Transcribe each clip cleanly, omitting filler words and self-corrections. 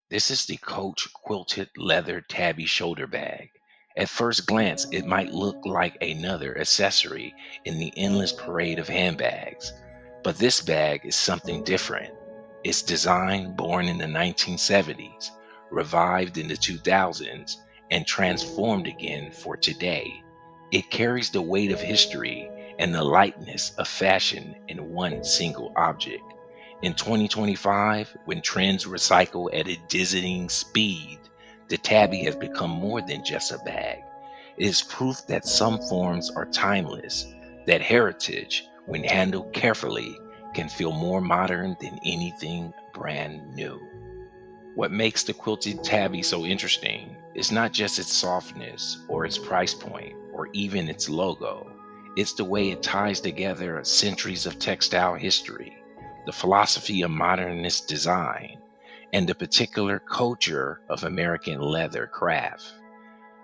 This is the Coach quilted leather tabby shoulder bag. At first glance, it might look like another accessory in the endless parade of handbags, but this bag is something different. Its design, born in the 1970s, revived in the 2000s, and transformed again for today. It carries the weight of history and the lightness of fashion in one single object. In 2025, when trends recycle at a dizzying speed, the tabby has become more than just a bag. It is proof that some forms are timeless, that heritage, when handled carefully, can feel more modern than anything brand new. What makes the quilted tabby so interesting is not just its softness or its price point or even its logo. It's the way it ties together centuries of textile history, the philosophy of modernist design, and the particular culture of American leather craft.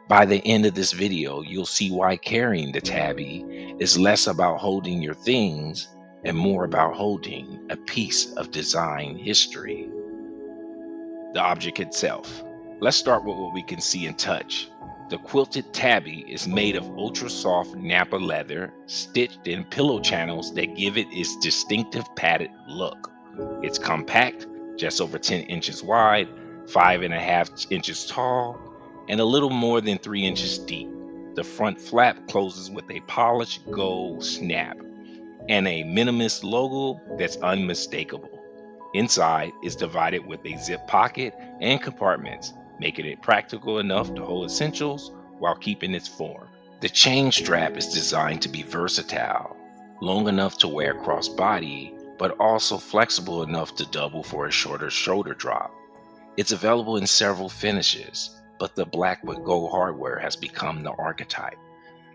By the end of this video, you'll see why carrying the tabby is less about holding your things and more about holding a piece of design history. The object itself. Let's start with what we can see and touch. The quilted tabby is made of ultra soft Napa leather stitched in pillow channels that give it its distinctive padded look. It's compact, just over 10 inches wide, 5.5 inches tall, and a little more than 3 inches deep. The front flap closes with a polished gold snap and a minimalist logo that's unmistakable. Inside is divided with a zip pocket and compartments, making it practical enough to hold essentials while keeping its form. The chain strap is designed to be versatile, long enough to wear cross body, but also flexible enough to double for a shorter shoulder drop. It's available in several finishes, but the black with gold hardware has become the archetype,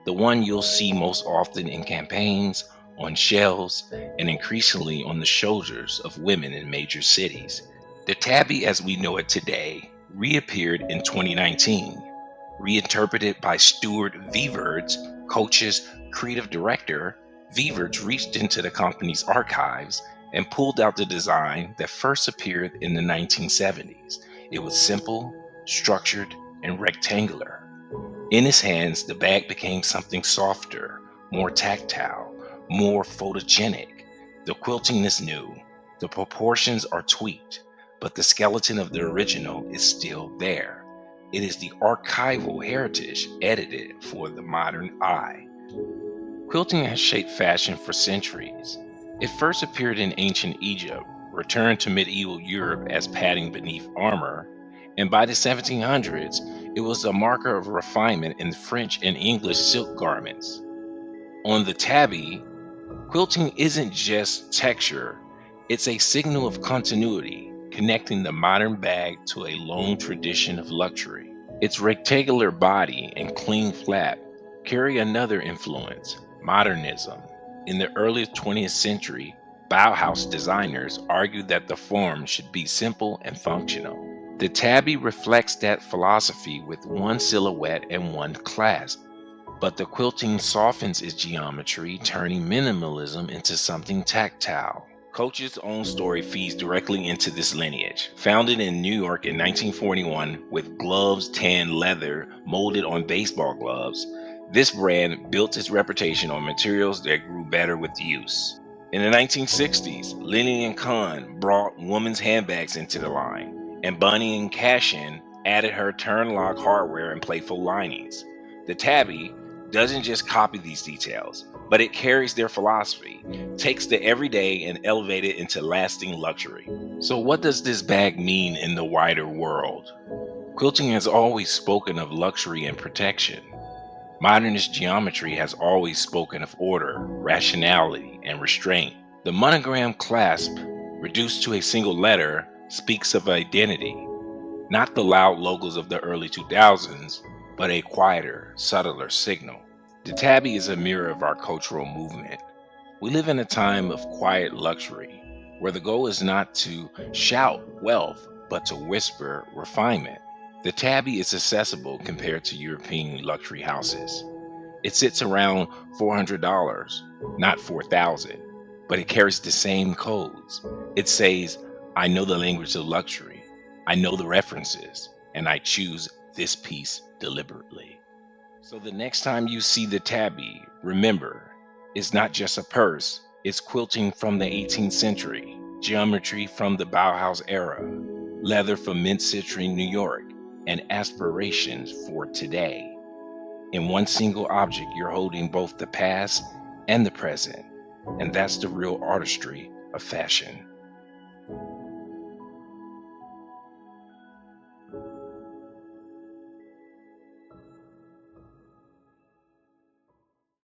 the one you'll see most often in campaigns, on shelves, and increasingly on the shoulders of women in major cities. The tabby as we know it today reappeared in 2019, reinterpreted by Stuart Viverds, Coach's creative director. Viverds reached into the company's archives and pulled out the design that first appeared in the 1970s. It was simple, structured, and rectangular. In his hands, the bag became something softer, more tactile, more photogenic. The quilting is new, the proportions are tweaked, but the skeleton of the original is still there. It is the archival heritage edited for the modern eye. Quilting has shaped fashion for centuries. It first appeared in ancient Egypt, returned to medieval Europe as padding beneath armor, and by the 1700s, it was a marker of refinement in French and English silk garments. On the tabby, quilting isn't just texture, it's a signal of continuity, connecting the modern bag to a long tradition of luxury. Its rectangular body and clean flap carry another influence, modernism. In the early 20th century, Bauhaus designers argued that the form should be simple and functional. The tabby reflects that philosophy with one silhouette and one clasp. But the quilting softens its geometry, turning minimalism into something tactile. Coach's own story feeds directly into this lineage. Founded in New York in 1941 with gloves tanned leather molded on baseball gloves, this brand built its reputation on materials that grew better with use. In the 1960s, Lillian Cahn brought women's handbags into the line, and Bunny and Cashin added her turnlock hardware and playful linings. The Tabby doesn't just copy these details, but it carries their philosophy, takes the everyday and elevates it into lasting luxury. So what does this bag mean in the wider world? Quilting has always spoken of luxury and protection. Modernist geometry has always spoken of order, rationality, and restraint. The monogram clasp, reduced to a single letter, speaks of identity, not the loud logos of the early 2000s, but a quieter, subtler signal. The tabby is a mirror of our cultural movement. We live in a time of quiet luxury, where the goal is not to shout wealth, but to whisper refinement. The tabby is accessible compared to European luxury houses. It sits around $400, not $4,000, but it carries the same codes. It says, I know the language of luxury. I know the references, and I choose this piece deliberately. So the next time you see the tabby, remember, it's not just a purse, it's quilting from the 18th century, geometry from the Bauhaus era, leather from mid-century New York, and aspirations for today. In one single object, you're holding both the past and the present, and that's the real artistry of fashion.